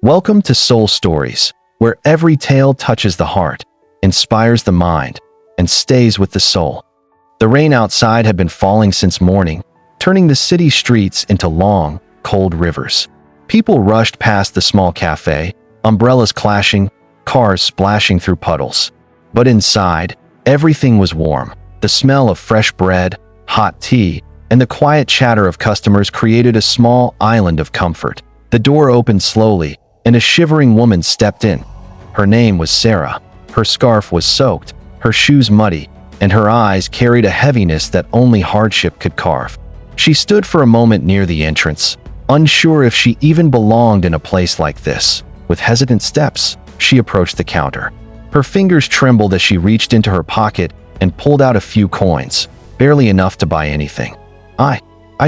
Welcome to Soul Stories, where every tale touches the heart, inspires the mind, and stays with the soul. The rain outside had been falling since morning, turning the city streets into long, cold rivers. People rushed past the small cafe, umbrellas clashing, cars splashing through puddles. But inside, everything was warm. The smell of fresh bread, hot tea, and the quiet chatter of customers created a small island of comfort. The door opened slowly, and a shivering woman stepped in. Her name was Sarah. Her scarf was soaked, her shoes muddy, and her eyes carried a heaviness that only hardship could carve. She stood for a moment near the entrance, unsure if she even belonged in a place like this. With hesitant steps, she approached the counter. Her fingers trembled as she reached into her pocket and pulled out a few coins, barely enough to buy anything. I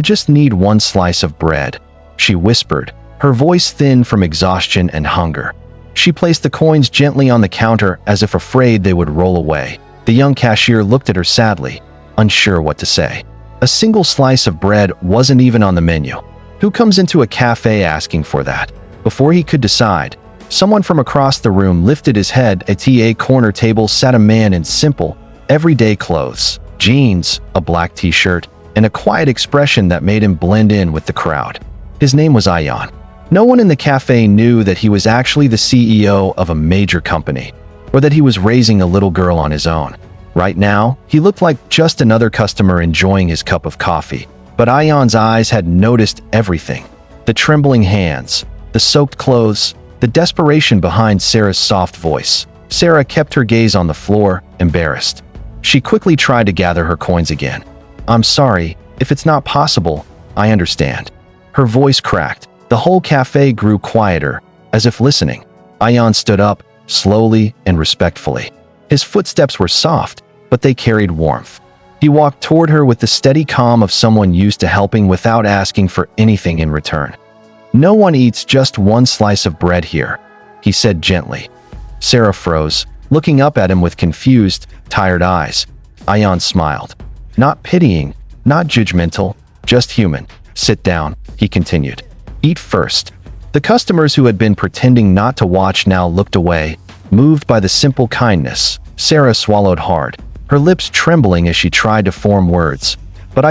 just need one slice of bread," she whispered, her voice thin from exhaustion and hunger. She placed the coins gently on the counter as if afraid they would roll away. The young cashier looked at her sadly, unsure what to say. A single slice of bread wasn't even on the menu. Who comes into a cafe asking for that? Before he could decide, someone from across the room lifted his head. At a corner table sat a man in simple, everyday clothes, jeans, a black t-shirt, and a quiet expression that made him blend in with the crowd. His name was Ayan. No one in the cafe knew that he was actually the CEO of a major company, or that he was raising a little girl on his own. Right now, he looked like just another customer enjoying his cup of coffee. But Ayan's eyes had noticed everything. The trembling hands, the soaked clothes, the desperation behind Sarah's soft voice. Sarah kept her gaze on the floor, embarrassed. She quickly tried to gather her coins again. "I'm sorry, if it's not possible, I understand." Her voice cracked. The whole cafe grew quieter, as if listening. Ayan stood up, slowly and respectfully. His footsteps were soft, but they carried warmth. He walked toward her with the steady calm of someone used to helping without asking for anything in return. "No one eats just one slice of bread here," he said gently. Sarah froze, looking up at him with confused, tired eyes. Ayan smiled. Not pitying, not judgmental, just human. "Sit down," he continued. "Eat first." The customers who had been pretending not to watch now looked away, moved by the simple kindness. Sarah swallowed hard, her lips trembling as she tried to form words. "But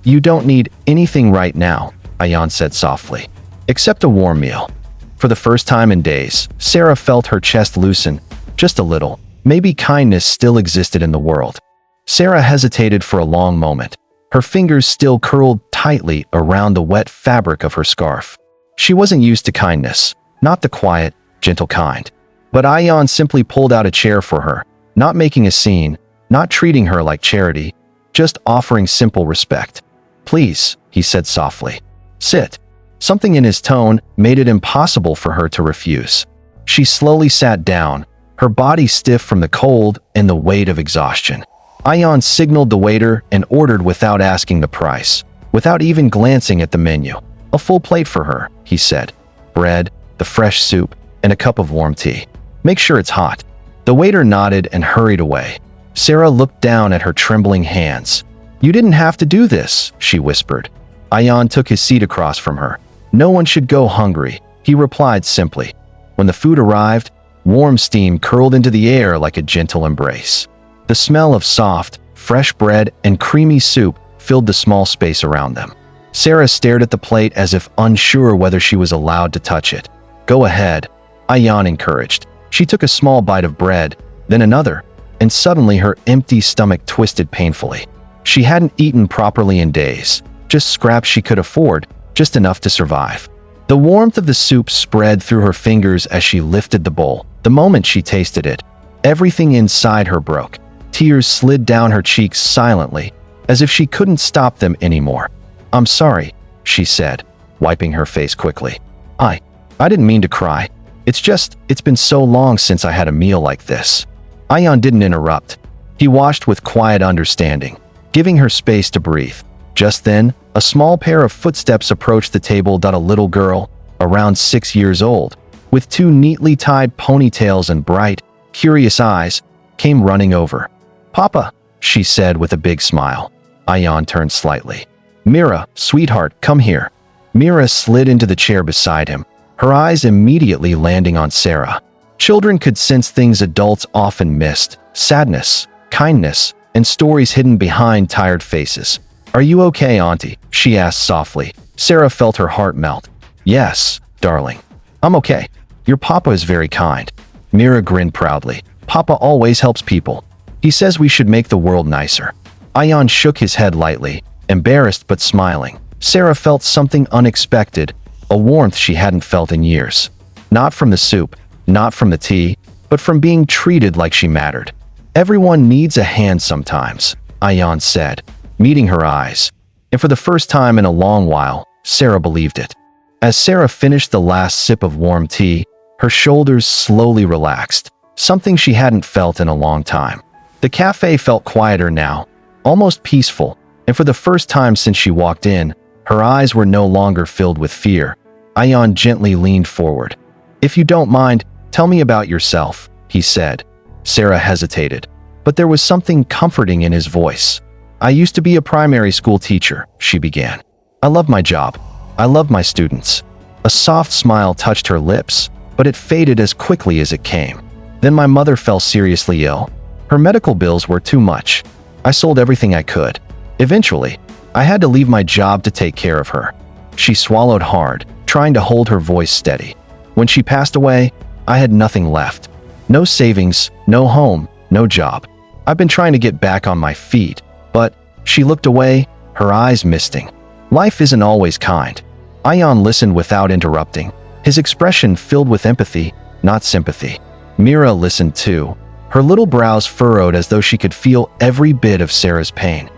you don't need anything right now," Ayan said softly. "Except a warm meal." For the first time in days, Sarah felt her chest loosen, just a little. Maybe kindness still existed in the world. Sarah hesitated for a long moment, her fingers still curled tightly around the wet fabric of her scarf. She wasn't used to kindness, not the quiet, gentle kind. But Ayan simply pulled out a chair for her, not making a scene, not treating her like charity, just offering simple respect. "Please," he said softly. "Sit." Something in his tone made it impossible for her to refuse. She slowly sat down, her body stiff from the cold and the weight of exhaustion. Ayan signaled the waiter and ordered without asking the price, without even glancing at the menu. "A full plate for her," he said. "Bread, the fresh soup, and a cup of warm tea. Make sure it's hot." The waiter nodded and hurried away. Sarah looked down at her trembling hands. "You didn't have to do this," she whispered. Ayan took his seat across from her. "No one should go hungry," he replied simply. When the food arrived, warm steam curled into the air like a gentle embrace. The smell of soft, fresh bread and creamy soup filled the small space around them. Sarah stared at the plate as if unsure whether she was allowed to touch it. "Go ahead," Ayan encouraged. She took a small bite of bread, then another, and suddenly her empty stomach twisted painfully. She hadn't eaten properly in days, just scraps she could afford, just enough to survive. The warmth of the soup spread through her fingers as she lifted the bowl. The moment she tasted it, everything inside her broke. Tears slid down her cheeks silently, as if she couldn't stop them anymore. "I'm sorry," she said, wiping her face quickly. I didn't mean to cry. It's been so long since I had a meal like this." Ayan didn't interrupt. He watched with quiet understanding, giving her space to breathe. Just then, a small pair of footsteps approached the table. A little girl, around 6 years old, with two neatly tied ponytails and bright, curious eyes, came running over. "Papa," she said with a big smile. Ayan turned slightly. "Mira, sweetheart, come here." Mira slid into the chair beside him, her eyes immediately landing on Sarah. Children could sense things adults often missed: sadness, kindness, and stories hidden behind tired faces. "Are you okay, Auntie?" she asked softly. Sarah felt her heart melt. "Yes, darling. I'm okay. Your papa is very kind." Mira grinned proudly. "Papa always helps people. He says we should make the world nicer." Ayan shook his head lightly, embarrassed but smiling. Sarah felt something unexpected, a warmth she hadn't felt in years. Not from the soup, not from the tea, but from being treated like she mattered. "Everyone needs a hand sometimes," Ayan said, meeting her eyes. And for the first time in a long while, Sarah believed it. As Sarah finished the last sip of warm tea, her shoulders slowly relaxed, something she hadn't felt in a long time. The cafe felt quieter now, almost peaceful, and for the first time since she walked in, her eyes were no longer filled with fear. Ayan gently leaned forward. "If you don't mind, tell me about yourself," he said. Sarah hesitated, but there was something comforting in his voice. "I used to be a primary school teacher," she began. "I love my job. I love my students." A soft smile touched her lips, but it faded as quickly as it came. "Then my mother fell seriously ill. Her medical bills were too much. I sold everything I could. Eventually, I had to leave my job to take care of her." She swallowed hard, trying to hold her voice steady. "When she passed away, I had nothing left. No savings, no home, no job. I've been trying to get back on my feet, but..." She looked away, her eyes misting. "Life isn't always kind." Ayan listened without interrupting, his expression filled with empathy, not sympathy. Mira listened too, her little brows furrowed as though she could feel every bit of Sarah's pain.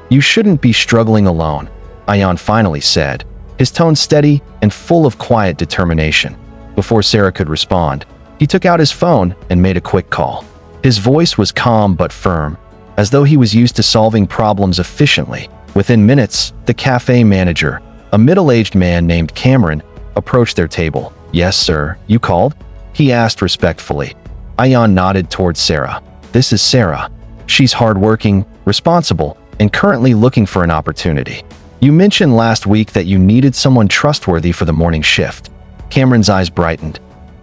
"You shouldn't be struggling alone," Ayan finally said, his tone steady and full of quiet determination. Before Sarah could respond, he took out his phone and made a quick call. His voice was calm but firm, as though he was used to solving problems efficiently. Within minutes, the cafe manager, a middle-aged man named Cameron, approached their table. "Yes, sir, you called?" he asked respectfully. Ayan nodded towards Sarah. "This is Sarah. She's hardworking, responsible, and currently looking for an opportunity. You mentioned last week that you needed someone trustworthy for the morning shift." Cameron's eyes brightened.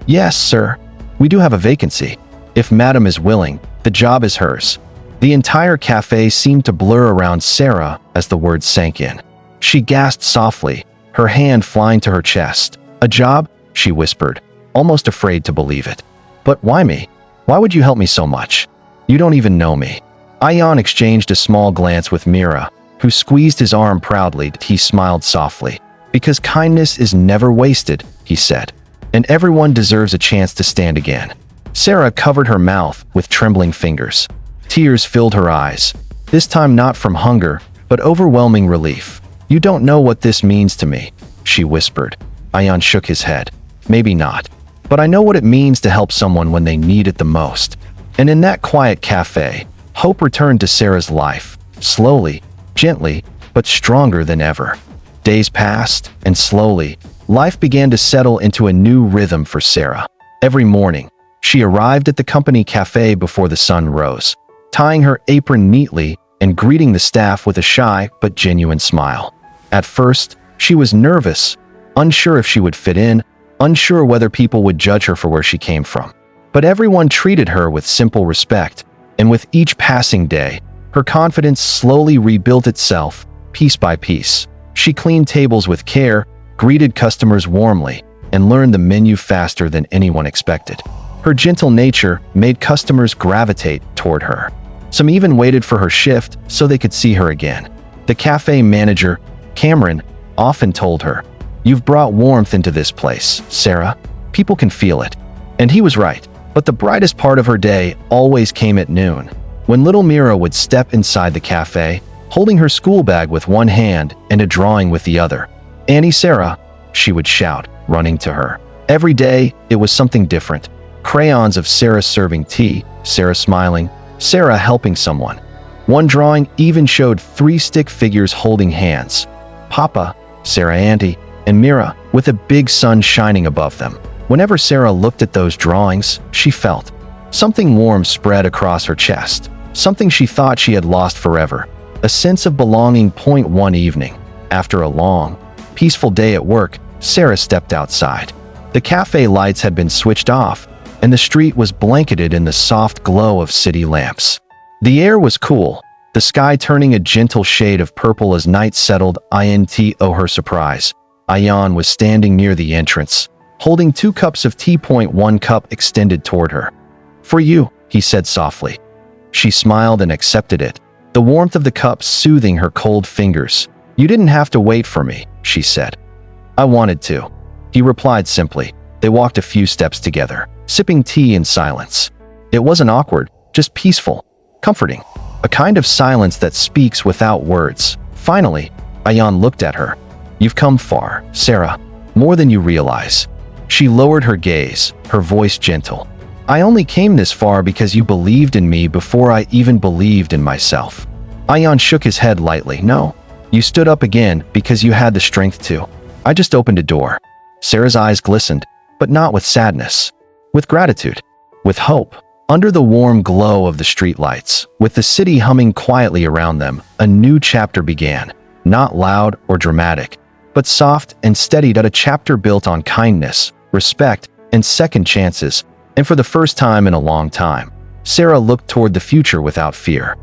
"Yes, sir. We do have a vacancy. If Madam is willing, the job is hers." The entire cafe seemed to blur around Sarah as the words sank in. She gasped softly, her hand flying to her chest. "A job?" she whispered, almost afraid to believe it. "But why me? Why would you help me so much? You don't even know me." Ayan exchanged a small glance with Mira, who squeezed his arm proudly. He smiled softly. "Because kindness is never wasted," he said, "and everyone deserves a chance to stand again." Sarah covered her mouth with trembling fingers. Tears filled her eyes, this time not from hunger, but overwhelming relief. "You don't know what this means to me," she whispered. Ayan shook his head. "Maybe not. But I know what it means to help someone when they need it the most." And in that quiet cafe, hope returned to Sarah's life, slowly, gently, but stronger than ever. Days passed, and slowly, life began to settle into a new rhythm for Sarah. Every morning, she arrived at the company cafe before the sun rose, tying her apron neatly and greeting the staff with a shy but genuine smile. At first, she was nervous, unsure if she would fit in, unsure whether people would judge her for where she came from. But everyone treated her with simple respect, and with each passing day, her confidence slowly rebuilt itself, piece by piece. She cleaned tables with care, greeted customers warmly, and learned the menu faster than anyone expected. Her gentle nature made customers gravitate toward her. Some even waited for her shift so they could see her again. The cafe manager, Cameron, often told her, "You've brought warmth into this place, Sarah. People can feel it." And he was right. But the brightest part of her day always came at noon, when little Mira would step inside the cafe, holding her school bag with one hand and a drawing with the other. "Annie Sarah," she would shout, running to her. Every day, it was something different. Crayons of Sarah serving tea, Sarah smiling, Sarah helping someone. One drawing even showed 3 stick figures holding hands. Papa, Sarah Auntie, and Mira, with a big sun shining above them. Whenever Sarah looked at those drawings, she felt something warm spread across her chest, something she thought she had lost forever, a sense of belonging. One evening, after a long, peaceful day at work, Sarah stepped outside. The cafe lights had been switched off, and the street was blanketed in the soft glow of city lamps. The air was cool, the sky turning a gentle shade of purple as night settled. To her surprise, Ayan was standing near the entrance, holding 2 cups of tea. One cup extended toward her. "For you," he said softly. She smiled and accepted it, the warmth of the cup soothing her cold fingers. "You didn't have to wait for me," she said. "I wanted to," he replied simply. They walked a few steps together, sipping tea in silence. It wasn't awkward, just peaceful, comforting, a kind of silence that speaks without words. Finally, Ayan looked at her. "You've come far, Sarah, more than you realize." She lowered her gaze, her voice gentle. "I only came this far because you believed in me before I even believed in myself." Ayan shook his head lightly. "No, you stood up again because you had the strength to. I just opened a door." Sarah's eyes glistened, but not with sadness, with gratitude, with hope. Under the warm glow of the streetlights, with the city humming quietly around them, a new chapter began, not loud or dramatic, but soft and steady. A chapter built on kindness, respect, and second chances. And for the first time in a long time, Sarah looked toward the future without fear.